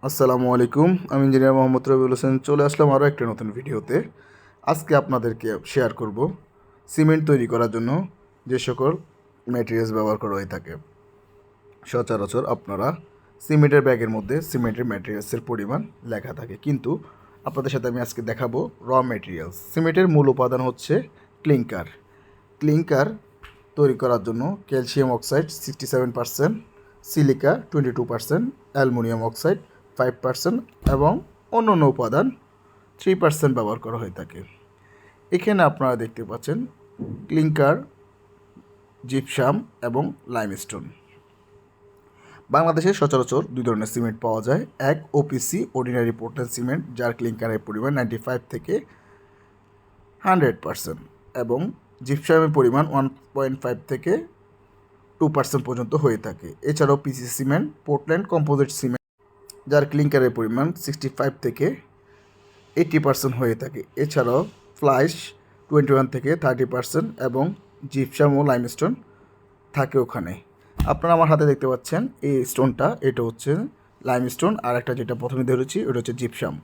আসসালামু আলাইকুম। আমি ইঞ্জিনিয়ার মোহাম্মদ রবিউল হোসেন চলে আসলাম আরও একটা নতুন ভিডিওতে। আজকে আপনাদেরকে শেয়ার করব সিমেন্ট তৈরি করার জন্য যে সকল ম্যাটেরিয়ালস ব্যবহার করা হয়ে থাকে। সচরাচর আপনারা সিমেন্টের ব্যাগের মধ্যে সিমেন্টের ম্যাটেরিয়ালসের পরিমাণ লেখা থাকে, কিন্তু আপনাদের সাথে আমি আজকে দেখাবো র ম্যাটেরিয়ালস। সিমেন্টের মূল উপাদান হচ্ছে ক্লিংকার। ক্লিংকার তৈরি করার জন্য calcium oxide 67%, silica 22%, aluminium oxide 5% এবং অন্যান্য উপাদান 3% ব্যবহার করা হয়ে থাকে। এখানে আপনারা দেখতে পাচ্ছেন ক্লিংকার, জিপসাম এবং লাইমস্টোন। বাংলাদেশে সচরাচর দুই ধরনের সিমেন্ট পাওয়া যায়। এক ওপিসি অর্ডিনারি পোর্টল্যান্ড সিমেন্ট, যার ক্লিংকারের পরিমাণ 95 থেকে 100% এবং জিপসামের পরিমাণ 1.5 থেকে 2% পর্যন্ত হয়ে থাকে। এছাড়াও পিসি সিমেন্ট, পোর্টল্যান্ড কম্পোজিট সিমেন্ট, যার ক্লিংকারের পরিমাণ 65 থেকে 80% হয়ে থাকে। এছাড়াও ফ্লাইশ 21 থেকে 30% এবং জিপসাম ও লাইমস্টোন থাকে ওখানে। আপনারা আমার হাতে দেখতে পাচ্ছেন এই স্টোনটা, এটা হচ্ছে লাইমস্টোন, আর একটা যেটা প্রথমে ধরেছি ওটা হচ্ছে জিপসাম।